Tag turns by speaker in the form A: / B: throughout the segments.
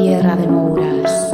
A: tierra de Mouras.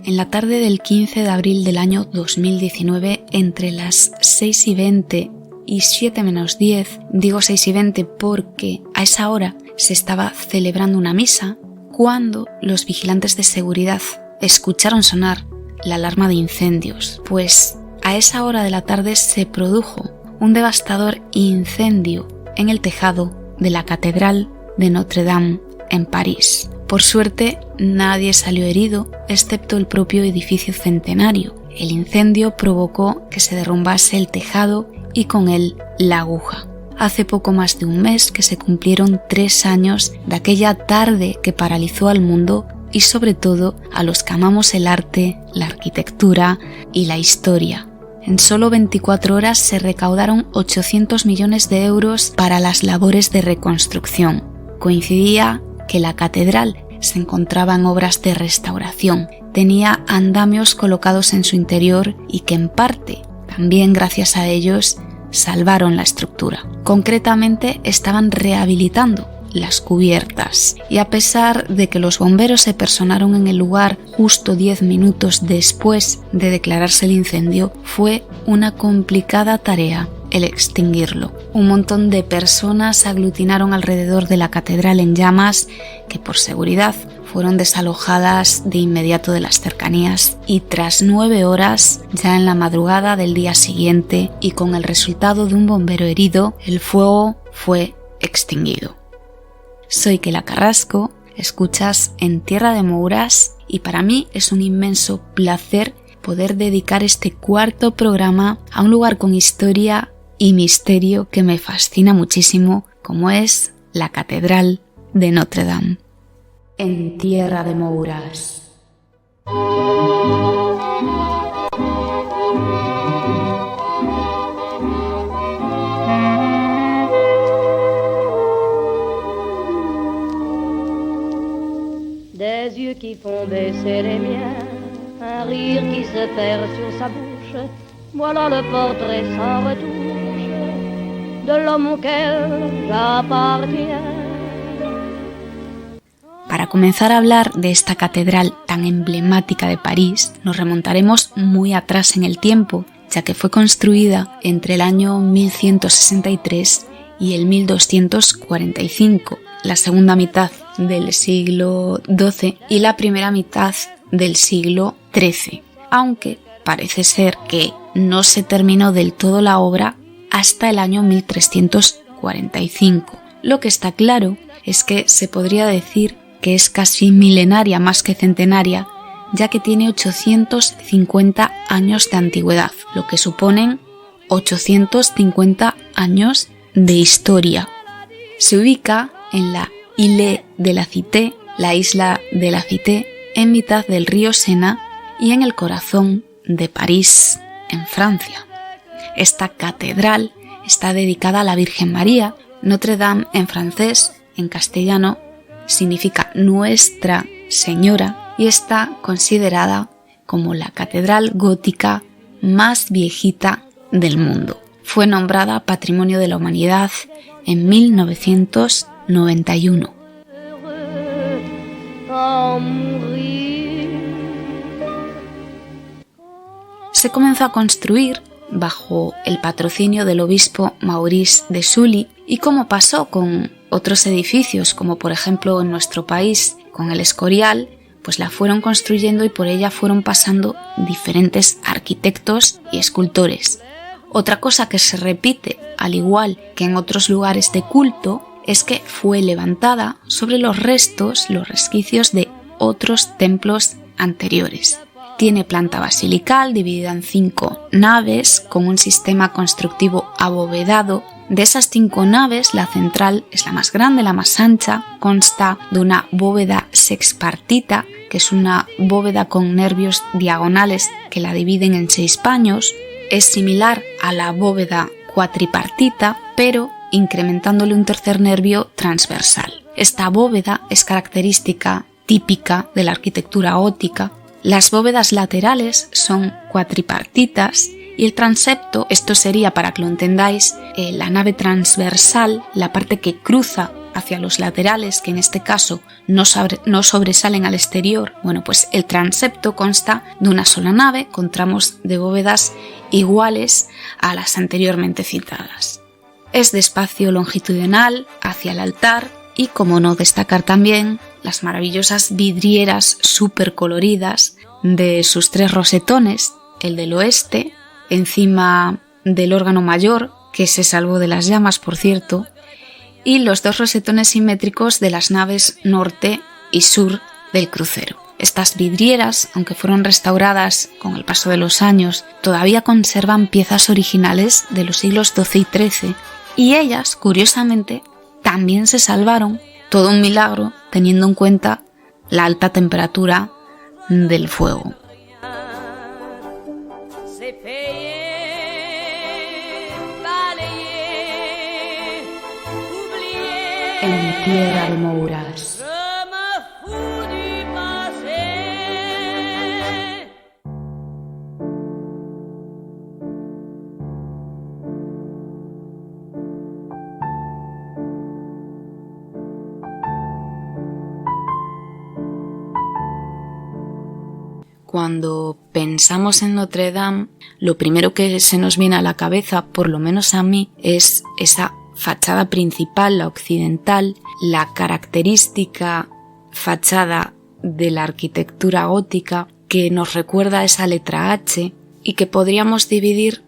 A: En la tarde del 15 de abril del año 2019, entre las 6:20 y 7 menos 10, digo 6:20 porque a esa hora se estaba celebrando una misa, cuando los vigilantes de seguridad escucharon sonar la alarma de incendios, pues a esa hora de la tarde se produjo un devastador incendio en el tejado de la Catedral de Notre Dame en París. Por suerte, nadie salió herido, excepto el propio edificio centenario. El incendio provocó que se derrumbase el tejado y con él la aguja. Hace poco más de un mes que se cumplieron 3 años de aquella tarde que paralizó al mundo y sobre todo a los que amamos el arte, la arquitectura y la historia. En solo 24 horas se recaudaron 800 millones de euros para las labores de reconstrucción. Coincidía que la catedral se encontraba en obras de restauración, tenía andamios colocados en su interior y que en parte, también gracias a ellos, salvaron la estructura. Concretamente estaban rehabilitando las cubiertas y a pesar de que los bomberos se personaron en el lugar justo 10 minutos después de declararse el incendio, fue una complicada tarea el extinguirlo. Un montón de personas se aglutinaron alrededor de la catedral en llamas que por seguridad fueron desalojadas de inmediato de las cercanías y tras 9 horas, ya en la madrugada del día siguiente y con el resultado de un bombero herido, el fuego fue extinguido. Soy Kela Carrasco, escuchas En Tierra de Mouras y para mí es un inmenso placer poder dedicar este 4º programa a un lugar con historia y misterio que me fascina muchísimo, como es la Catedral de Notre Dame. En Tierra de Mouras.
B: Des yeux qui font baisser les miens, un rire qui se perd sur sa bouche, voilà le portrait sans retouche de l'homme auquel j'appartiens.
A: Para comenzar a hablar de esta catedral tan emblemática de París, nos remontaremos muy atrás en el tiempo, ya que fue construida entre el año 1163 y el 1245, la segunda mitad del siglo XII y la primera mitad del siglo XIII, aunque parece ser que no se terminó del todo la obra hasta el año 1345. Lo que está claro es que se podría decir que es casi milenaria más que centenaria, ya que tiene 850 años de antigüedad, lo que suponen 850 años de historia. Se ubica en la Île de la Cité, la isla de la Cité, en mitad del río Sena y en el corazón de París, en Francia. Esta catedral está dedicada a la Virgen María. Notre Dame en francés, en castellano, significa Nuestra Señora y está considerada como la catedral gótica más viejita del mundo. Fue nombrada Patrimonio de la Humanidad en 1991. Se comenzó a construir bajo el patrocinio del obispo Maurice de Sully y como pasó con otros edificios, como por ejemplo en nuestro país con el Escorial, pues la fueron construyendo y por ella fueron pasando diferentes arquitectos y escultores. Otra cosa que se repite, al igual que en otros lugares de culto, es que fue levantada sobre los resquicios de otros templos anteriores. Tiene planta basilical dividida en 5 naves con un sistema constructivo abovedado De esas 5 naves, la central es la más grande, la más ancha, consta de una bóveda sexpartita, que es una bóveda con nervios diagonales que la dividen en 6 paños. Es similar a la bóveda cuatripartita, pero incrementándole un tercer nervio transversal. Esta bóveda es característica típica de la arquitectura gótica. Las bóvedas laterales son cuatripartitas y el transepto, esto sería, para que lo entendáis, la nave transversal, la parte que cruza hacia los laterales, que en este caso no sobresalen al exterior. Bueno, pues el transepto consta de una sola nave con tramos de bóvedas iguales a las anteriormente citadas. Es de espacio longitudinal hacia el altar y, como no destacar también, las maravillosas vidrieras súper coloridas de sus 3 rosetones, el del oeste, encima del órgano mayor, que se salvó de las llamas, por cierto, y los 2 rosetones simétricos de las naves norte y sur del crucero. Estas vidrieras, aunque fueron restauradas con el paso de los años, todavía conservan piezas originales de los siglos XII y XIII, y ellas, curiosamente, también se salvaron, todo un milagro, teniendo en cuenta la alta temperatura del fuego. En tierra de Mouras. Cuando pensamos en Notre Dame, lo primero que se nos viene a la cabeza, por lo menos a mí, es esa fachada principal, la occidental, la característica fachada de la arquitectura gótica que nos recuerda esa letra H y que podríamos dividir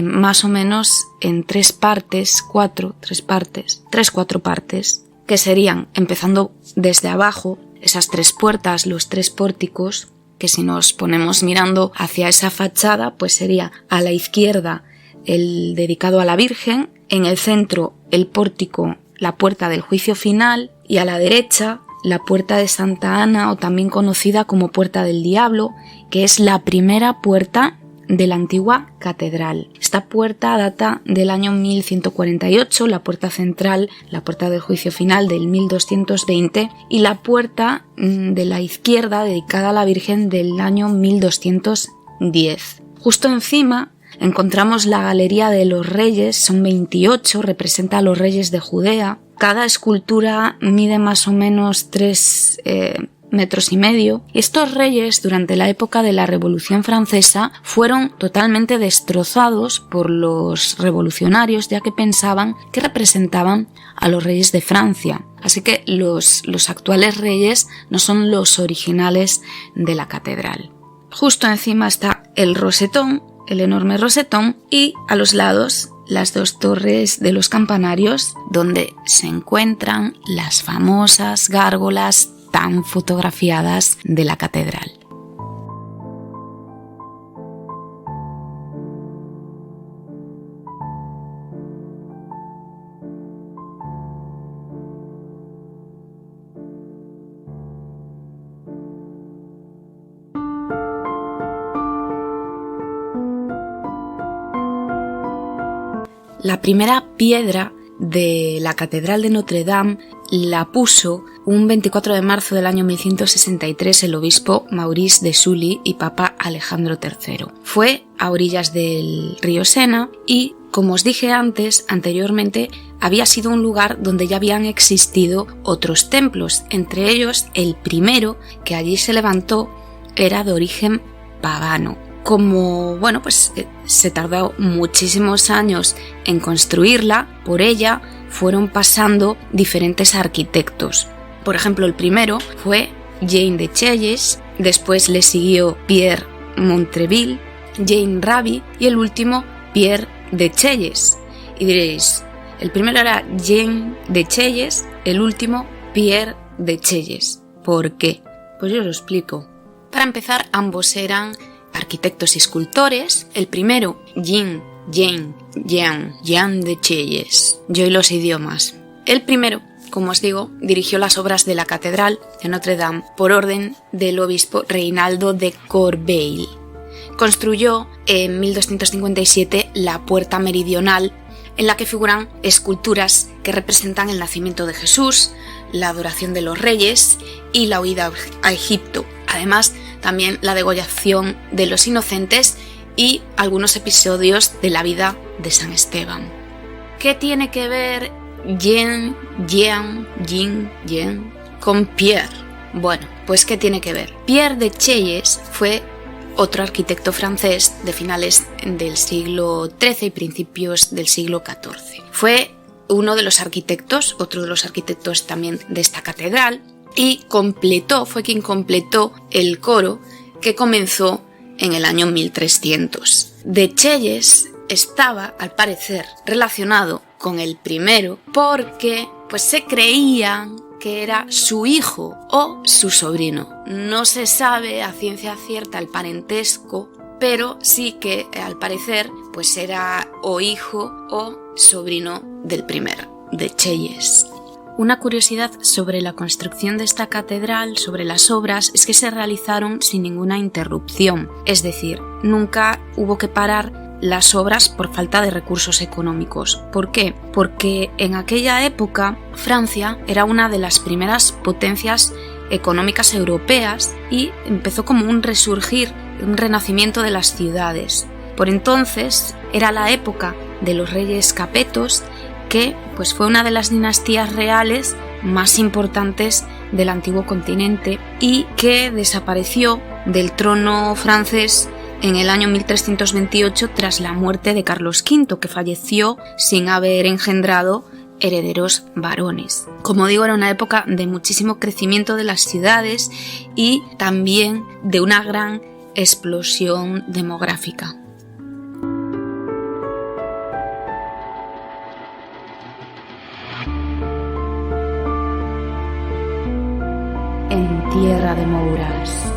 A: más o menos en 3 partes, 4 partes, que serían, empezando desde abajo, esas 3 puertas, los 3 pórticos, que si nos ponemos mirando hacia esa fachada, pues sería a la izquierda el dedicado a la Virgen, en el centro el pórtico, la puerta del juicio final, y a la derecha la puerta de Santa Ana, o también conocida como puerta del diablo, que es la primera puerta de la antigua catedral. Esta puerta data del año 1148, la puerta central, la puerta del juicio final, del 1220, y la puerta de la izquierda dedicada a la Virgen del año 1210. Justo encima encontramos la Galería de los Reyes, son 28, representa a los reyes de Judea. Cada escultura mide más o menos 3,5 metros. Y estos reyes, durante la época de la Revolución Francesa, fueron totalmente destrozados por los revolucionarios, ya que pensaban que representaban a los reyes de Francia. Así que los actuales reyes no son los originales de la catedral. Justo encima está el rosetón, el enorme rosetón, y a los lados las 2 torres de los campanarios, donde se encuentran las famosas gárgolas tan fotografiadas de la catedral. La primera piedra de la Catedral de Notre Dame la puso un 24 de marzo del año 1163 el obispo Maurice de Sully y Papa Alejandro III. Fue a orillas del río Sena y, como os dije anteriormente, había sido un lugar donde ya habían existido otros templos. Entre ellos, el primero que allí se levantó era de origen pagano. Como, se tardó muchísimos años en construirla, por ella fueron pasando diferentes arquitectos. Por ejemplo, el primero fue Jean de Chelles, después le siguió Pierre Montreville, Jean Raby y el último Pierre de Chelles. Y diréis, el primero era Jean de Chelles, el último Pierre de Chelles. ¿Por qué? Pues yo os lo explico. Para empezar, ambos eran arquitectos y escultores. El primero, Jean Jean de Chelles. Yo y los idiomas. El primero, como os digo, dirigió las obras de la Catedral de Notre Dame por orden del obispo Reinaldo de Corbeil. Construyó en 1257 la puerta meridional, en la que figuran esculturas que representan el nacimiento de Jesús, la adoración de los reyes y la huida a Egipto. Además, también la degollación de los inocentes y algunos episodios de la vida de San Esteban. ¿Qué tiene que ver Jean con Pierre? Bueno, pues ¿qué tiene que ver? Pierre de Chelles fue otro arquitecto francés de finales del siglo XIII y principios del siglo XIV. Fue otro de los arquitectos también de esta catedral, y fue quien completó el coro que comenzó en el año 1300. De Chelles estaba, al parecer, relacionado con el primero porque se creía que era su hijo o su sobrino. No se sabe a ciencia cierta el parentesco, pero sí que al parecer era o hijo o sobrino del primero, de Chelles. Una curiosidad sobre la construcción de esta catedral, sobre las obras, es que se realizaron sin ninguna interrupción, es decir, nunca hubo que parar las obras por falta de recursos económicos. ¿Por qué? Porque en aquella época Francia era una de las primeras potencias económicas europeas y empezó como un resurgir, un renacimiento de las ciudades. Por entonces era la época de los reyes capetos, que fue una de las dinastías reales más importantes del antiguo continente y que desapareció del trono francés en el año 1328 tras la muerte de Carlos V, que falleció sin haber engendrado herederos varones. Como digo, era una época de muchísimo crecimiento de las ciudades y también de una gran explosión demográfica. En tierra de Mouras.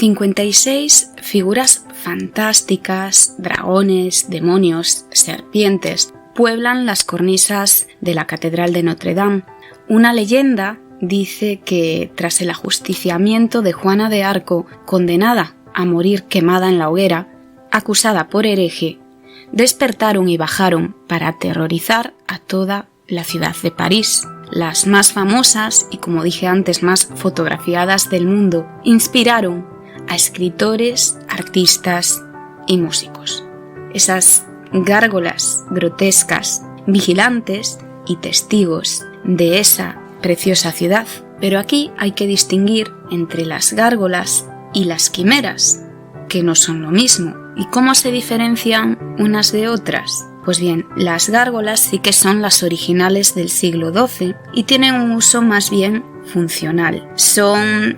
A: ...56 figuras fantásticas, dragones, demonios, serpientes, pueblan las cornisas de la Catedral de Notre Dame. Una leyenda dice que tras el ajusticiamiento de Juana de Arco, condenada a morir quemada en la hoguera, acusada por hereje, despertaron y bajaron para aterrorizar a toda la ciudad de París. Las más famosas y, como dije antes, más fotografiadas del mundo, inspiraron a escritores, artistas y músicos. Esas gárgolas grotescas, vigilantes y testigos de esa preciosa ciudad. Pero aquí hay que distinguir entre las gárgolas y las quimeras, que no son lo mismo. ¿Y cómo se diferencian unas de otras? Pues bien, las gárgolas sí que son las originales del siglo XII y tienen un uso más bien funcional. Son,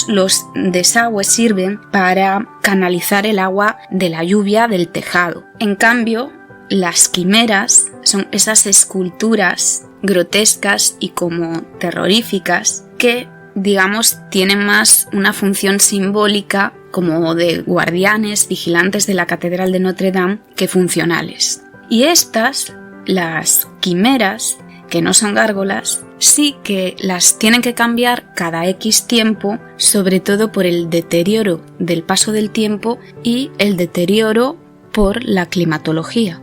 A: los desagües sirven para canalizar el agua de la lluvia del tejado. En cambio, las quimeras son esas esculturas grotescas y como terroríficas que, tienen más una función simbólica como de guardianes, vigilantes de la Catedral de Notre Dame, que funcionales. Y estas, las quimeras, que no son gárgolas, sí que las tienen que cambiar cada X tiempo, sobre todo por el deterioro del paso del tiempo y el deterioro por la climatología.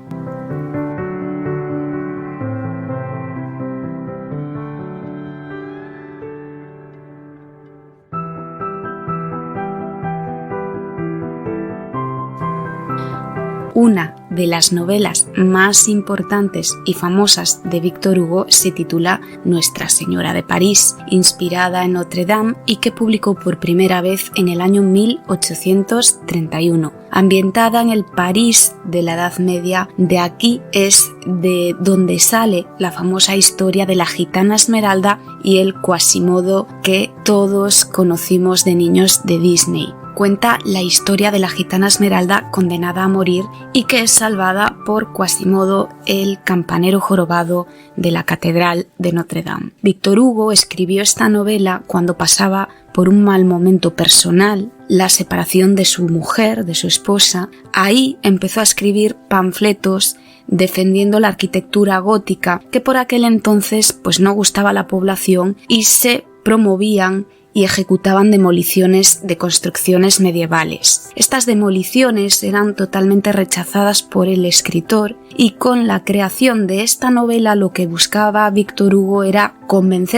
A: una de las novelas más importantes y famosas de Víctor Hugo se titula Nuestra Señora de París, inspirada en Notre Dame y que publicó por primera vez en el año 1831. Ambientada en el París de la Edad Media, de aquí es de donde sale la famosa historia de la gitana Esmeralda y el Quasimodo que todos conocimos de niños de Disney. Cuenta la historia de la gitana Esmeralda condenada a morir y que es salvada por Quasimodo, el campanero jorobado de la Catedral de Notre Dame. Víctor Hugo escribió esta novela cuando pasaba por un mal momento personal, la separación de su mujer, de su esposa. Ahí empezó a escribir panfletos defendiendo la arquitectura gótica que por aquel entonces pues no gustaba a la población y se promovían y ejecutaban demoliciones de construcciones medievales. Estas demoliciones eran totalmente rechazadas por el escritor y con la creación de esta novela lo que buscaba Víctor Hugo era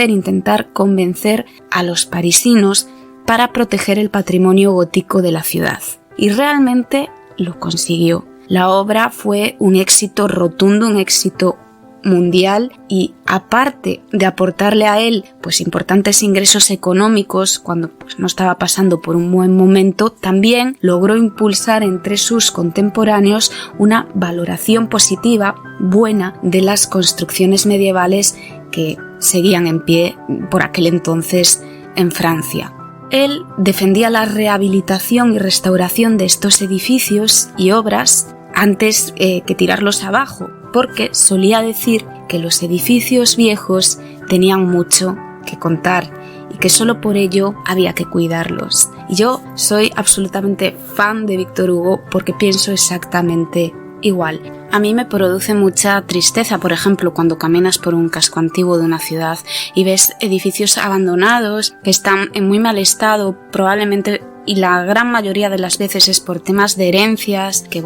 A: intentar convencer a los parisinos para proteger el patrimonio gótico de la ciudad. Y realmente lo consiguió. La obra fue un éxito rotundo, un éxito mundial y aparte de aportarle a él pues importantes ingresos económicos cuando pues no estaba pasando por un buen momento, también logró impulsar entre sus contemporáneos una valoración positiva buena de las construcciones medievales que seguían en pie por aquel entonces en Francia. Él defendía la rehabilitación y restauración de estos edificios y obras antes que tirarlos abajo, porque solía decir que los edificios viejos tenían mucho que contar y que solo por ello había que cuidarlos. Y yo soy absolutamente fan de Víctor Hugo porque pienso exactamente igual. A mí me produce mucha tristeza, por ejemplo, cuando caminas por un casco antiguo de una ciudad y ves edificios abandonados que están en muy mal estado, probablemente, y la gran mayoría de las veces es por temas de herencias que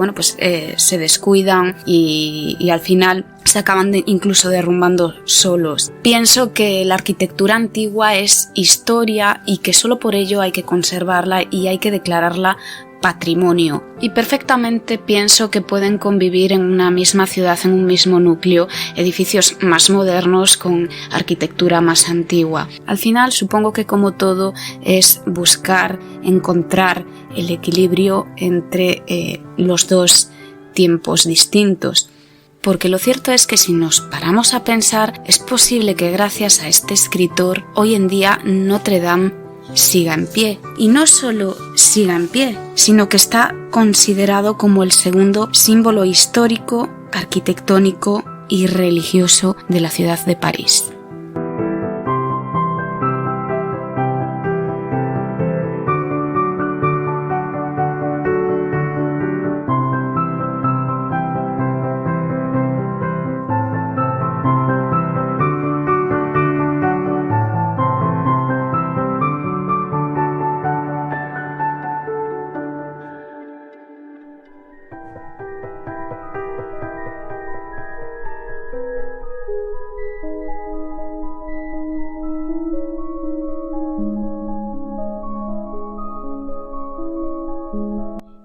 A: se descuidan y al final se acaban incluso derrumbando solos. Pienso que la arquitectura antigua es historia y que solo por ello hay que conservarla y hay que declararla patrimonio. Y perfectamente pienso que pueden convivir en una misma ciudad, en un mismo núcleo, edificios más modernos con arquitectura más antigua. Al final supongo que como todo es encontrar el equilibrio entre los dos tiempos distintos. Porque lo cierto es que si nos paramos a pensar, es posible que gracias a este escritor hoy en día Notre Dame siga en pie. Y no solo siga en pie, sino que está considerado como el segundo símbolo histórico, arquitectónico y religioso de la ciudad de París.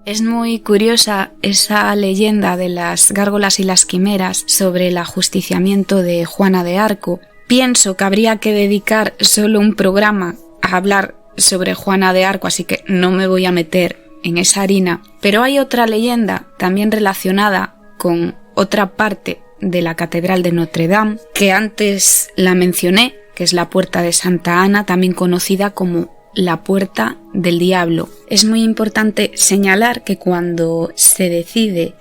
A: Es muy curiosa esa leyenda de las gárgolas y las quimeras sobre el ajusticiamiento de Juana de Arco. Pienso que habría que dedicar solo un programa a hablar sobre Juana de Arco, así que no me voy a meter en esa harina. Pero hay otra leyenda también relacionada con otra parte de la Catedral de Notre Dame, que antes la mencioné, que es la Puerta de Santa Ana, también conocida como la Puerta del Diablo. Es muy importante señalar que cuando se decide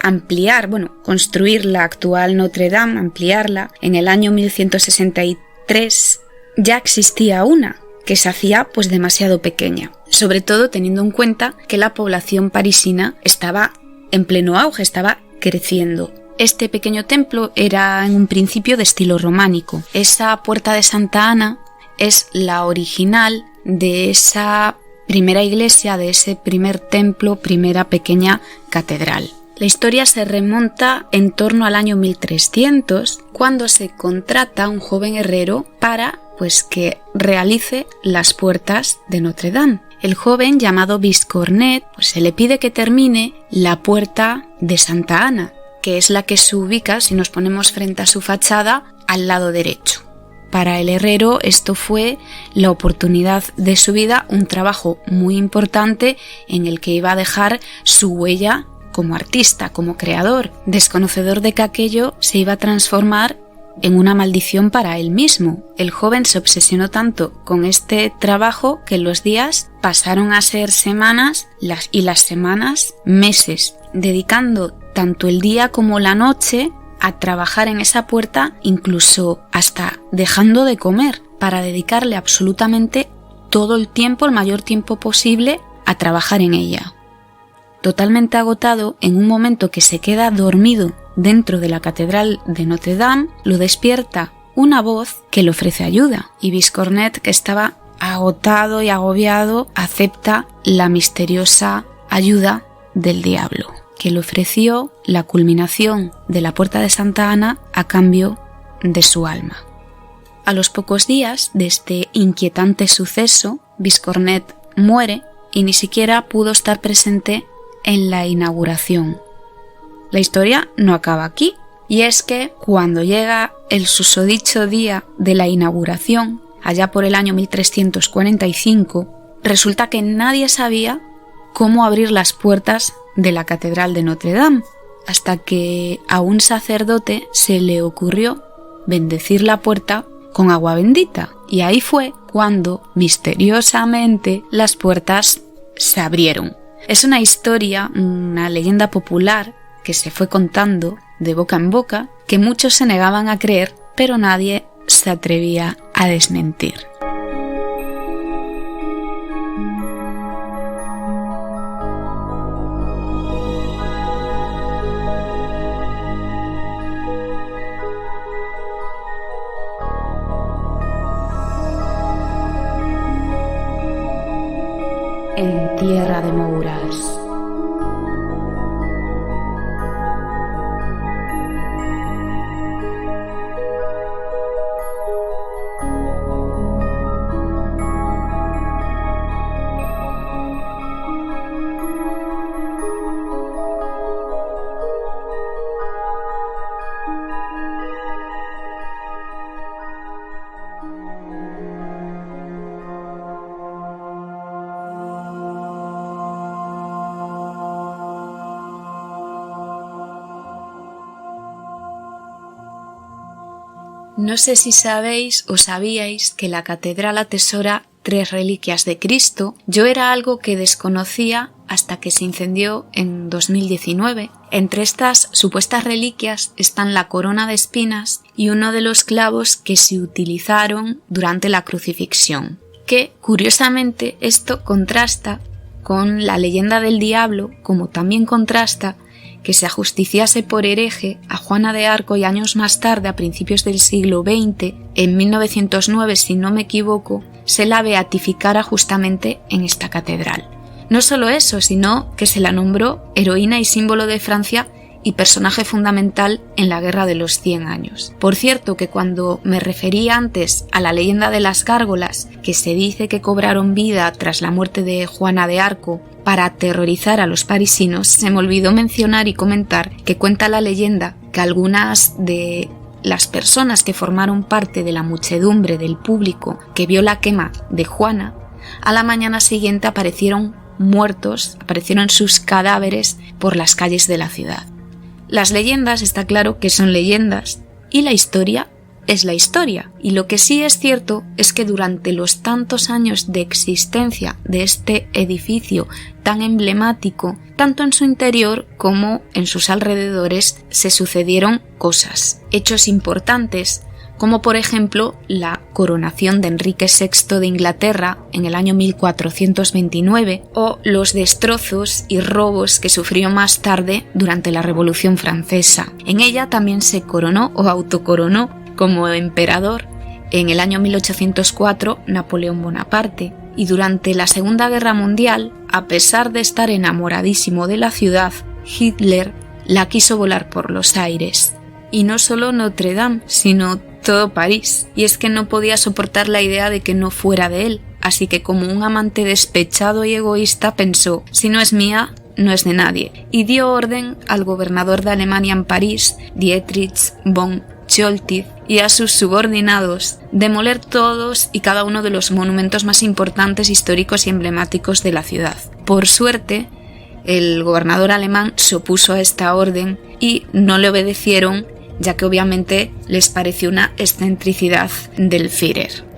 A: construir la actual Notre Dame, ampliarla, en el año 1163 ya existía una que se hacía demasiado pequeña, sobre todo teniendo en cuenta que la población parisina estaba en pleno auge, estaba creciendo. Este pequeño templo era en un principio de estilo románico. Esa Puerta de Santa Ana es la original de esa primera iglesia, de ese primer templo, primera pequeña catedral. La historia se remonta en torno al año 1300, cuando se contrata a un joven herrero para que realice las puertas de Notre Dame. El joven llamado Viscornet se le pide que termine la puerta de Santa Ana, que es la que se ubica, si nos ponemos frente a su fachada, al lado derecho. Para el herrero esto fue la oportunidad de su vida, un trabajo muy importante en el que iba a dejar su huella como artista, como creador, desconocedor de que aquello se iba a transformar en una maldición para él mismo. El joven se obsesionó tanto con este trabajo que los días pasaron a ser semanas y las semanas meses, dedicando tanto el día como la noche a trabajar en esa puerta, incluso hasta dejando de comer, para dedicarle absolutamente todo el tiempo, el mayor tiempo posible, a trabajar en ella. Totalmente agotado, en un momento que se queda dormido dentro de la catedral de Notre Dame, lo despierta una voz que le ofrece ayuda, y Viscornet, que estaba agotado y agobiado, acepta la misteriosa ayuda del diablo, que le ofreció la culminación de la puerta de Santa Ana a cambio de su alma. A los pocos días de este inquietante suceso, Viscornet muere y ni siquiera pudo estar presente en la inauguración. La historia no acaba aquí, y es que cuando llega el susodicho día de la inauguración, allá por el año 1345, resulta que nadie sabía cómo abrir las puertas de la Catedral de Notre Dame, hasta que a un sacerdote se le ocurrió bendecir la puerta con agua bendita, y ahí fue cuando misteriosamente las puertas se abrieron. Es una historia, una leyenda popular que se fue contando de boca en boca, que muchos se negaban a creer, pero nadie se atrevía a desmentir. En tierra de Mouras. No sé si sabéis o sabíais que la catedral atesora 3 reliquias de Cristo. Yo era algo que desconocía hasta que se incendió en 2019. Entre estas supuestas reliquias están la corona de espinas y uno de los clavos que se utilizaron durante la crucifixión. Que, curiosamente, esto contrasta con la leyenda del diablo, como también contrasta que se ajusticiase por hereje a Juana de Arco y años más tarde, a principios del siglo XX, en 1909, si no me equivoco, se la beatificara justamente en esta catedral. No solo eso, sino que se la nombró heroína y símbolo de Francia y personaje fundamental en la Guerra de los 100 años. Por cierto, que cuando me refería antes a la leyenda de las gárgolas, que se dice que cobraron vida tras la muerte de Juana de Arco para aterrorizar a los parisinos, se me olvidó mencionar y comentar que cuenta la leyenda que algunas de las personas que formaron parte de la muchedumbre del público que vio la quema de Juana, a la mañana siguiente aparecieron muertos, aparecieron sus cadáveres por las calles de la ciudad. Las leyendas está claro que son leyendas y la historia es la historia. Y lo que sí es cierto es que durante los tantos años de existencia de este edificio tan emblemático, tanto en su interior como en sus alrededores se sucedieron cosas, hechos importantes, como por ejemplo la coronación de Enrique VI de Inglaterra en el año 1429 o los destrozos y robos que sufrió más tarde durante la Revolución Francesa. En ella también se coronó o autocoronó como emperador en el año 1804 Napoleón Bonaparte, y durante la Segunda Guerra Mundial, a pesar de estar enamoradísimo de la ciudad, Hitler la quiso volar por los aires. Y no solo Notre Dame, sino todo París, y es que no podía soportar la idea de que no fuera de él. así que como un amante despechado y egoísta pensó, si no es mía, no es de nadie, y dio orden al gobernador de Alemania en París, Dietrich von Choltitz, y a sus subordinados demoler todos y cada uno de los monumentos más importantes, históricos y emblemáticos de la ciudad. Por suerte, el gobernador alemán se opuso a esta orden y no le obedecieron, ya que obviamente les pareció una excentricidad del Führer.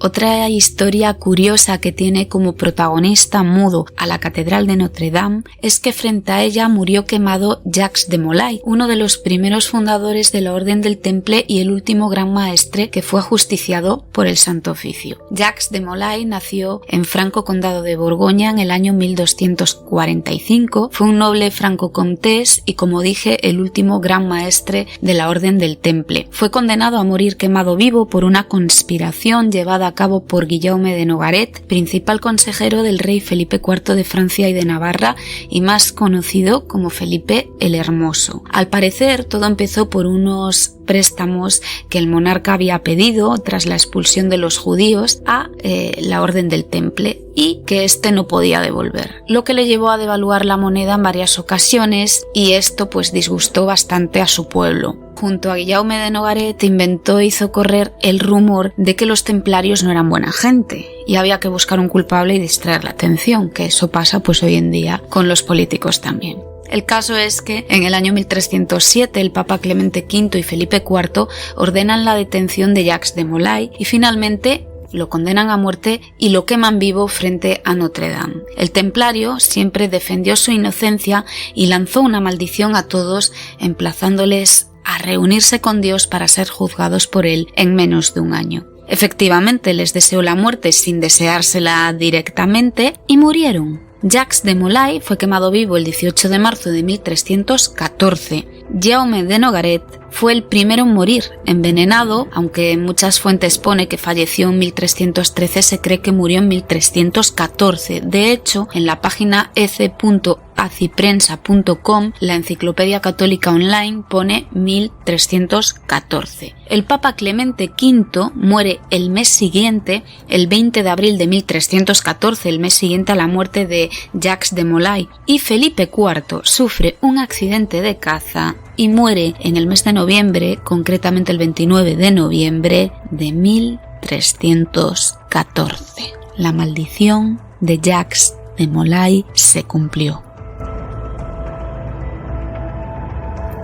A: Otra historia curiosa que tiene como protagonista mudo a la Catedral de Notre Dame es que frente a ella murió quemado Jacques de Molay, uno de los primeros fundadores de la Orden del Temple y el último gran maestre que fue ajusticiado por el Santo Oficio. Jacques de Molay nació en Franco Condado de Borgoña en el año 1245, fue un noble franco-comtés y, como dije, el último gran maestre de la Orden del Temple. Fue condenado a morir quemado vivo por una conspiración llevada a cabo por Guillaume de Nogaret, principal consejero del rey Felipe IV de Francia y de Navarra y más conocido como Felipe el Hermoso. Al parecer, todo empezó por unos préstamos que el monarca había pedido tras la expulsión de los judíos a la Orden del Temple y que éste no podía devolver, lo que le llevó a devaluar la moneda en varias ocasiones y esto pues disgustó bastante a su pueblo. Junto a Guillaume de Nogaret inventó e hizo correr el rumor de que los templarios no eran buena gente y había que buscar un culpable y distraer la atención, que eso pasa pues hoy en día con los políticos también. El caso es que en el año 1307 el Papa Clemente V y Felipe IV ordenan la detención de Jacques de Molay y finalmente lo condenan a muerte y lo queman vivo frente a Notre Dame. El templario siempre defendió su inocencia y lanzó una maldición a todos, emplazándoles a reunirse con Dios para ser juzgados por él en menos de un año. Efectivamente, les deseó la muerte sin deseársela directamente y murieron. Jacques de Molay fue quemado vivo el 18 de marzo de 1314. Guillaume de Nogaret fue el primero en morir, envenenado, aunque en muchas fuentes pone que falleció en 1313, se cree que murió en 1314. De hecho, en la página ec.aciprensa.com, la enciclopedia católica online, pone 1314. El Papa Clemente V muere el mes siguiente, el 20 de abril de 1314, el mes siguiente a la muerte de Jacques de Molay, y Felipe IV sufre un accidente de caza y muere en el mes de noviembre, concretamente el 29 de noviembre de 1314. La maldición de Jacques de Molay se cumplió.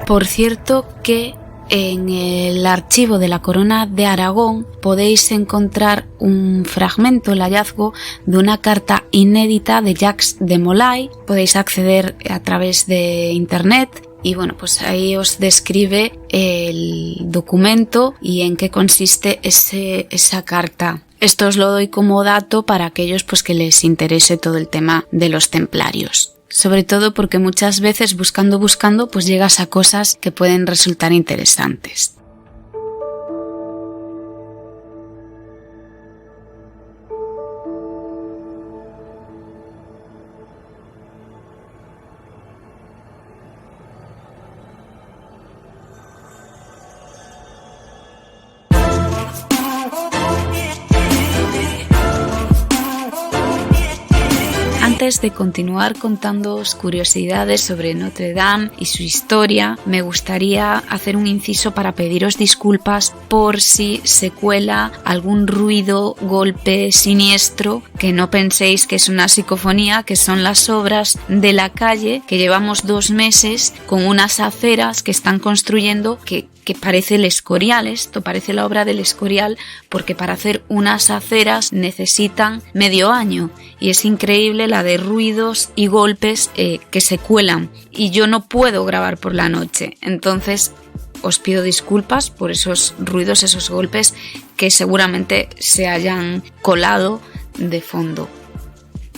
A: Por cierto que en el archivo de la Corona de Aragón podéis encontrar un fragmento, el hallazgo de una carta inédita de Jacques de Molay. Podéis acceder a través de internet y bueno, pues ahí os describe el documento y en qué consiste esa carta. Esto os lo doy como dato para aquellos pues que les interese todo el tema de los templarios. Sobre todo porque muchas veces buscando pues llegas a cosas que pueden resultar interesantes. antes de continuar contándoos curiosidades sobre Notre Dame y su historia, me gustaría hacer un inciso para pediros disculpas por si se cuela algún ruido, golpe siniestro, que no penséis que es una psicofonía, que son las obras de la calle, que llevamos 2 meses con unas aceras que están construyendo que parece el Escorial. Esto parece la obra del Escorial, porque para hacer unas aceras necesitan medio año y es increíble la de ruidos y golpes que se cuelan, y yo no puedo grabar por la noche, entonces os pido disculpas por esos ruidos, esos golpes que seguramente se hayan colado de fondo.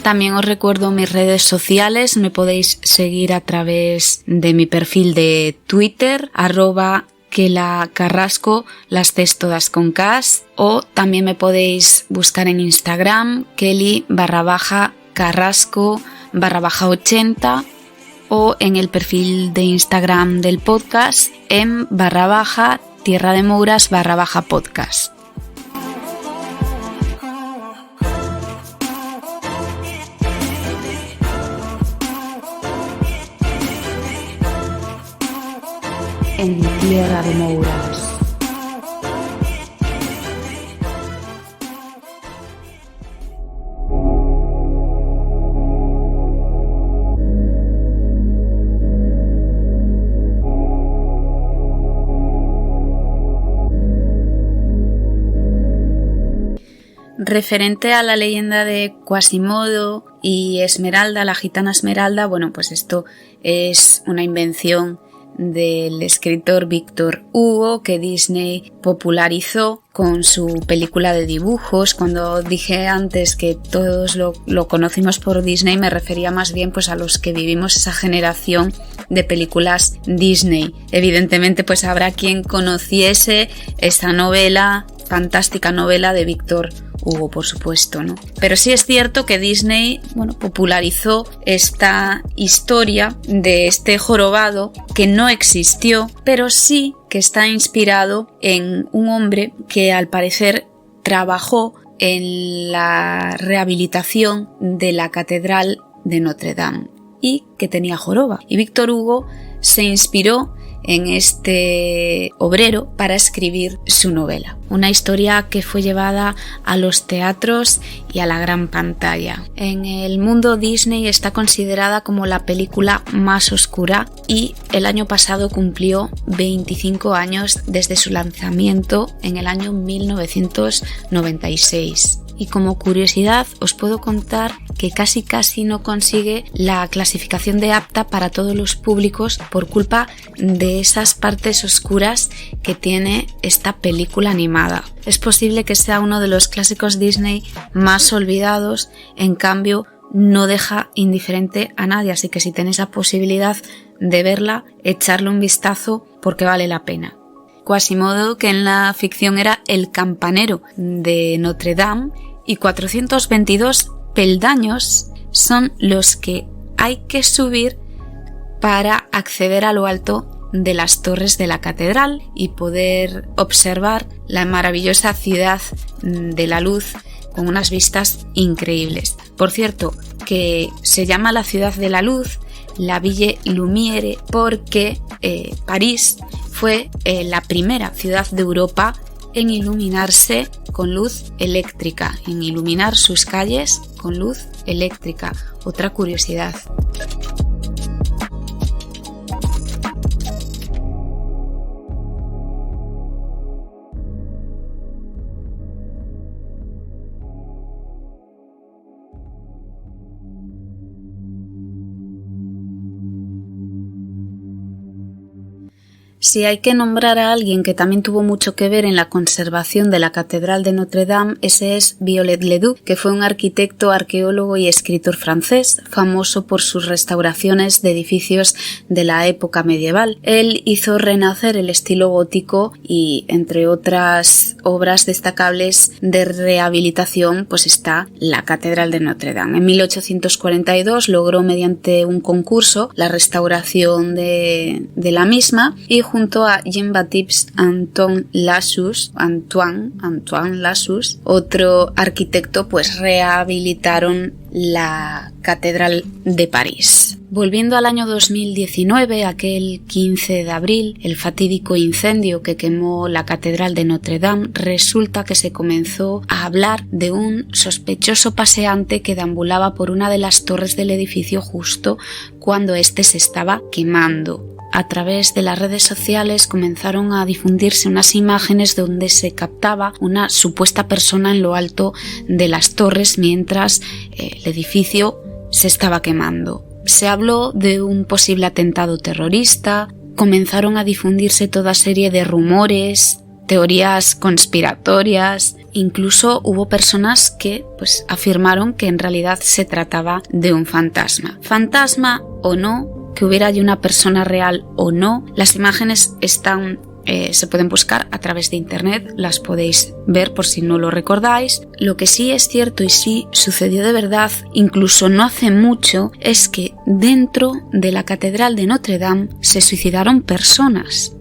A: También os recuerdo mis redes sociales, me podéis seguir a través de mi perfil de Twitter, @KelaCarrasco, las Cs todas con Ks, o también me podéis buscar en Instagram, Kelly_Carrasco_80, o en el perfil de Instagram del podcast en /Tierra de Mouras /podcast. En Tierra de Mouras. Referente a la leyenda de Quasimodo y Esmeralda, la gitana Esmeralda, bueno, pues esto es una invención del escritor Víctor Hugo que Disney popularizó con su película de dibujos. Cuando dije antes que todos lo conocimos por Disney, me refería más bien pues a los que vivimos esa generación de películas Disney. Evidentemente pues habrá quien conociese esa novela, fantástica novela de Víctor Hugo, por supuesto, ¿no? Pero sí es cierto que Disney, popularizó esta historia de este jorobado que no existió, pero sí que está inspirado en un hombre que al parecer trabajó en la rehabilitación de la Catedral de Notre Dame y que tenía joroba. Y Víctor Hugo se inspiró en este obrero para escribir su novela. Una historia que fue llevada a los teatros y a la gran pantalla. En el mundo Disney está considerada como la película más oscura y el año pasado cumplió 25 años desde su lanzamiento en el año 1996. Y como curiosidad os puedo contar que casi no consigue la clasificación de apta para todos los públicos por culpa de esas partes oscuras que tiene esta película animada. Es posible que sea uno de los clásicos Disney más olvidados, en cambio no deja indiferente a nadie, así que si tenéis la posibilidad de verla, echarle un vistazo porque vale la pena. Quasimodo, que en la ficción era el campanero de Notre Dame, y 422 peldaños son los que hay que subir para acceder a lo alto de las torres de la catedral y poder observar la maravillosa ciudad de la luz con unas vistas increíbles. Por cierto, que se llama la ciudad de la luz, la Ville Lumière, porque París fue la primera ciudad de Europa en iluminarse con luz eléctrica, en iluminar sus calles con luz eléctrica. Otra curiosidad. Si hay que nombrar a alguien que también tuvo mucho que ver en la conservación de la Catedral de Notre Dame, ese es Viollet-le-Duc, que fue un arquitecto, arqueólogo y escritor francés, famoso por sus restauraciones de edificios de la época medieval. Él hizo renacer el estilo gótico y, entre otras obras destacables de rehabilitación, pues está la Catedral de Notre Dame. En 1842 logró mediante un concurso la restauración de la misma y junto a Jean-Baptiste Antoine Lassus, otro arquitecto, pues rehabilitaron la Catedral de París. Volviendo al año 2019, aquel 15 de abril, el fatídico incendio que quemó la Catedral de Notre Dame, resulta que se comenzó a hablar de un sospechoso paseante que deambulaba por una de las torres del edificio justo cuando éste se estaba quemando. A través de las redes sociales comenzaron a difundirse unas imágenes donde se captaba una supuesta persona en lo alto de las torres mientras el edificio se estaba quemando. Se habló de un posible atentado terrorista, comenzaron a difundirse toda serie de rumores, teorías conspiratorias, incluso hubo personas que afirmaron que en realidad se trataba de un fantasma. Fantasma o no, que hubiera allí una persona real o no, las imágenes están se pueden buscar a través de internet, las podéis ver por si no lo recordáis. Lo que sí es cierto y sí sucedió de verdad, incluso no hace mucho, es que dentro de la Catedral de Notre Dame se suicidaron personas.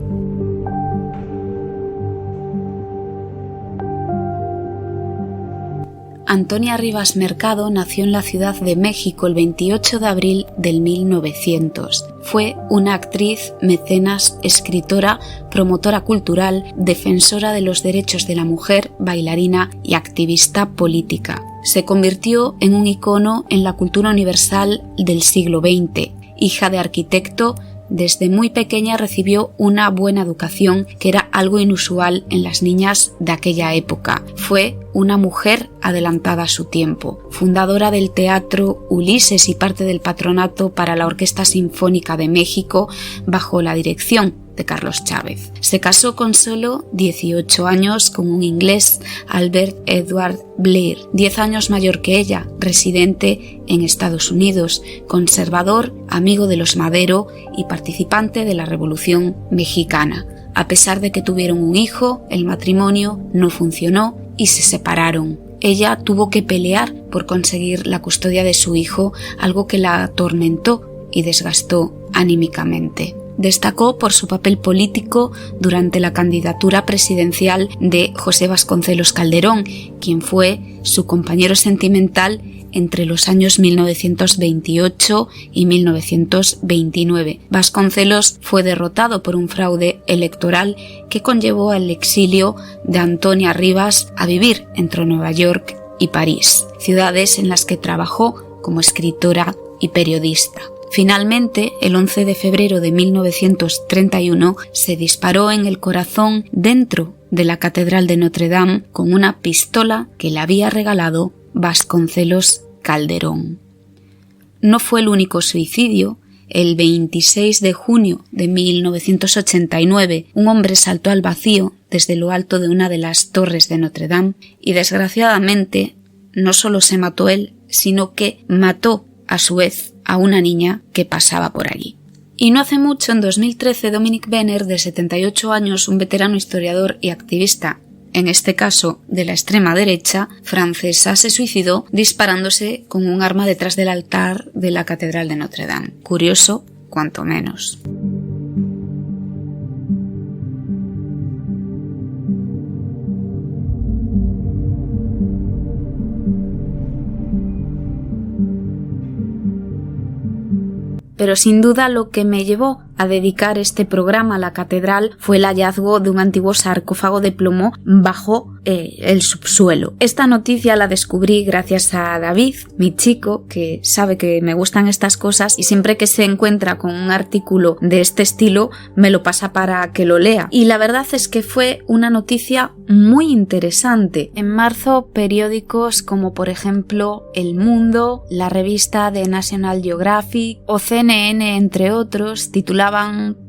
A: Antonia Rivas Mercado nació en la Ciudad de México el 28 de abril del 1900. Fue una actriz, mecenas, escritora, promotora cultural, defensora de los derechos de la mujer, bailarina y activista política. Se convirtió en un icono en la cultura universal del siglo XX. Hija de arquitecto, desde muy pequeña recibió una buena educación, que era algo inusual en las niñas de aquella época. Fue una mujer adelantada a su tiempo, fundadora del Teatro Ulises y parte del patronato para la Orquesta Sinfónica de México bajo la dirección de Carlos Chávez. Se casó con solo 18 años con un inglés, Albert Edward Blair, 10 años mayor que ella, residente en Estados Unidos, conservador, amigo de los Madero y participante de la Revolución Mexicana. A pesar de que tuvieron un hijo, el matrimonio no funcionó y se separaron. Ella tuvo que pelear por conseguir la custodia de su hijo, algo que la atormentó y desgastó anímicamente. Destacó por su papel político durante la candidatura presidencial de José Vasconcelos Calderón, quien fue su compañero sentimental entre los años 1928 y 1929. Vasconcelos fue derrotado por un fraude electoral que conllevó al exilio de Antonia Rivas a vivir entre Nueva York y París, ciudades en las que trabajó como escritora y periodista. Finalmente, el 11 de febrero de 1931 se disparó en el corazón dentro de la Catedral de Notre Dame con una pistola que le había regalado Vasconcelos Calderón. No fue el único suicidio. El 26 de junio de 1989, un hombre saltó al vacío desde lo alto de una de las torres de Notre Dame y, desgraciadamente, no solo se mató él, sino que mató a su vez a una niña que pasaba por allí. Y no hace mucho, en 2013, Dominique Benner, de 78 años, un veterano historiador y activista, en este caso de la extrema derecha francesa, se suicidó disparándose con un arma detrás del altar de la Catedral de Notre Dame. Curioso, cuanto menos. Pero sin duda lo que me llevó a dedicar este programa a la catedral fue el hallazgo de un antiguo sarcófago de plomo bajo el subsuelo. Esta noticia la descubrí gracias a David, mi chico, que sabe que me gustan estas cosas y siempre que se encuentra con un artículo de este estilo me lo pasa para que lo lea. Y la verdad es que fue una noticia muy interesante. En marzo, periódicos como por ejemplo El Mundo, la revista de National Geographic o CNN, entre otros, titulaban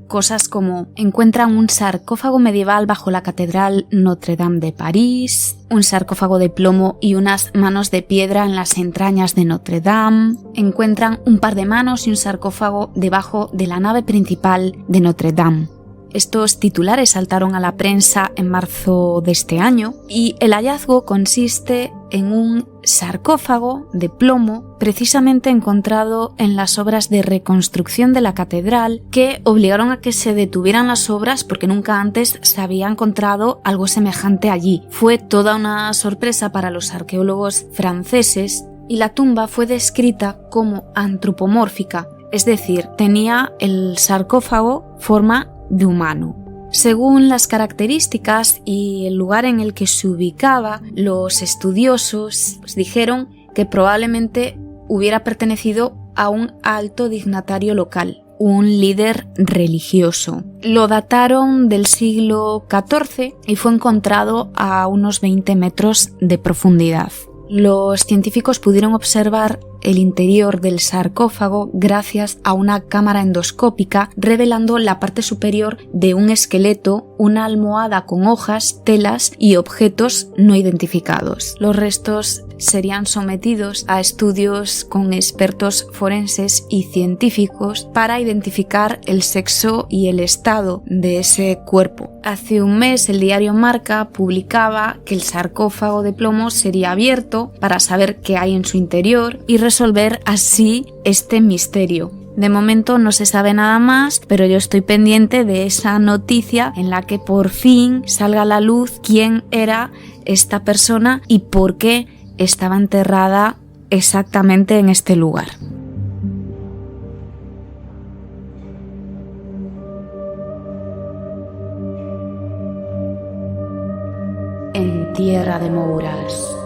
A: cosas como: encuentran un sarcófago medieval bajo la Catedral Notre Dame de París, un sarcófago de plomo y unas manos de piedra en las entrañas de Notre Dame, encuentran un par de manos y un sarcófago debajo de la nave principal de Notre Dame. Estos titulares saltaron a la prensa en marzo de este año y el hallazgo consiste en un sarcófago de plomo precisamente encontrado en las obras de reconstrucción de la catedral, que obligaron a que se detuvieran las obras porque nunca antes se había encontrado algo semejante allí. Fue toda una sorpresa para los arqueólogos franceses y la tumba fue descrita como antropomórfica, es decir, tenía el sarcófago forma de humano. Según las características y el lugar en el que se ubicaba, los estudiosos dijeron que probablemente hubiera pertenecido a un alto dignatario local, un líder religioso. Lo dataron del siglo XIV y fue encontrado a unos 20 metros de profundidad. Los científicos pudieron observar el interior del sarcófago gracias a una cámara endoscópica, revelando la parte superior de un esqueleto, una almohada con hojas, telas y objetos no identificados. Los restos serían sometidos a estudios con expertos forenses y científicos para identificar el sexo y el estado de ese cuerpo. Hace un mes el diario Marca publicaba que el sarcófago de plomo sería abierto para saber qué hay en su interior y resolver así este misterio. De momento no se sabe nada más, pero yo estoy pendiente de esa noticia en la que por fin salga a la luz quién era esta persona y por qué estaba enterrada exactamente en este lugar. En tierra de Mouras.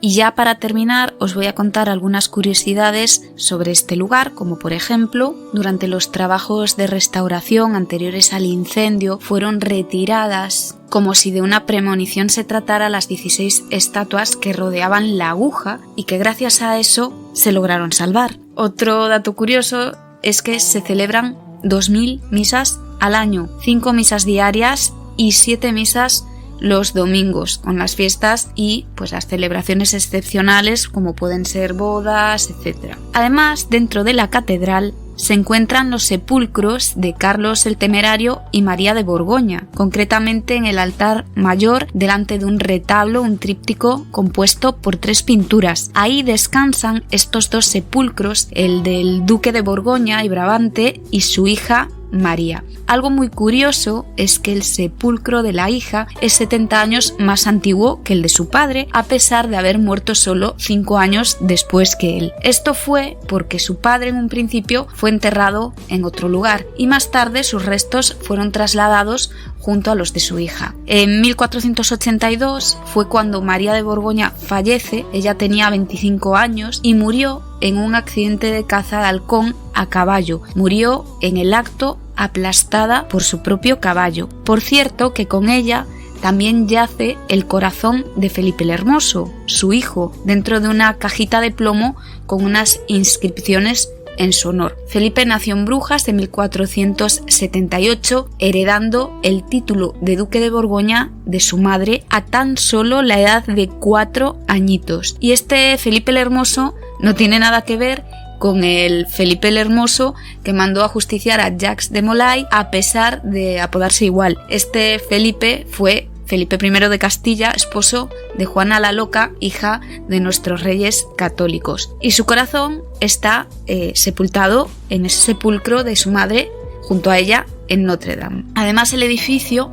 A: Y ya para terminar os voy a contar algunas curiosidades sobre este lugar, como por ejemplo, durante los trabajos de restauración anteriores al incendio fueron retiradas, como si de una premonición se tratara, las 16 estatuas que rodeaban la aguja y que gracias a eso se lograron salvar. Otro dato curioso es que se celebran 2000 misas al año, 5 misas diarias y 7 misas los domingos, con las fiestas y pues las celebraciones excepcionales como pueden ser bodas, etc. Además, dentro de la catedral se encuentran los sepulcros de Carlos el Temerario y María de Borgoña, concretamente en el altar mayor delante de un retablo, un tríptico compuesto por 3 pinturas. Ahí descansan estos 2 sepulcros, el del duque de Borgoña y Brabante y su hija María. Algo muy curioso es que el sepulcro de la hija es 70 años más antiguo que el de su padre, a pesar de haber muerto solo 5 años después que él. Esto fue porque su padre en un principio fue enterrado en otro lugar y más tarde sus restos fueron trasladados junto a los de su hija. En 1482 fue cuando María de Borgoña fallece, ella tenía 25 años y murió en un accidente de caza de halcón a caballo. Murió en el acto aplastada por su propio caballo. Por cierto que con ella también yace el corazón de Felipe el Hermoso, su hijo, dentro de una cajita de plomo con unas inscripciones en su honor. Felipe nació en Brujas en 1478, heredando el título de duque de Borgoña de su madre a tan solo la edad de 4 añitos. Y este Felipe el Hermoso no tiene nada que ver con el Felipe el Hermoso que mandó a justiciar a Jacques de Molay, a pesar de apodarse igual. Este Felipe fue Felipe I de Castilla, esposo de Juana la Loca, hija de nuestros reyes católicos. Y su corazón está sepultado en ese sepulcro de su madre, junto a ella, en Notre Dame. Además, el edificio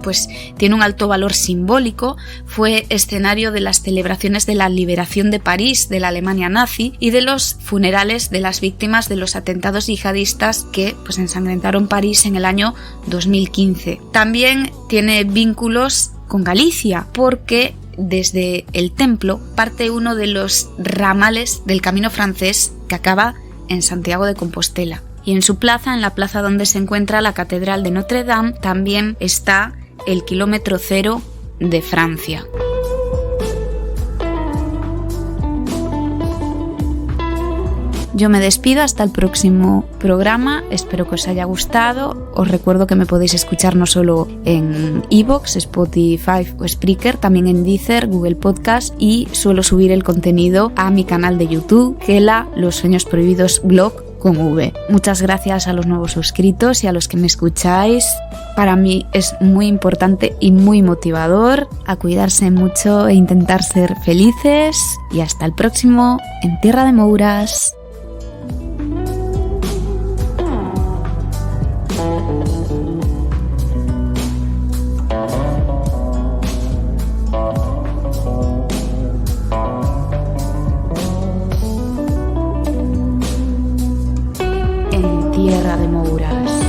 A: tiene un alto valor simbólico, fue escenario de las celebraciones de la liberación de París de la Alemania nazi y de los funerales de las víctimas de los atentados yihadistas que ensangrentaron París en el año 2015. También tiene vínculos con Galicia, porque desde el templo parte uno de los ramales del camino francés que acaba en Santiago de Compostela. Y en su plaza, en la plaza donde se encuentra la Catedral de Notre Dame, también está el kilómetro cero de Francia. yo me despido hasta el próximo programa, espero que os haya gustado. Os recuerdo que me podéis escuchar no solo en iVoox, Spotify o Spreaker, también en Deezer, Google Podcast, y suelo subir el contenido a mi canal de YouTube, Kela, Los Sueños Prohibidos Blog con V. Muchas gracias a los nuevos suscritos y a los que me escucháis. Para mí es muy importante y muy motivador. A cuidarse mucho e intentar ser felices. Y hasta el próximo en Tierra de Mouras. Tierra de Mouras.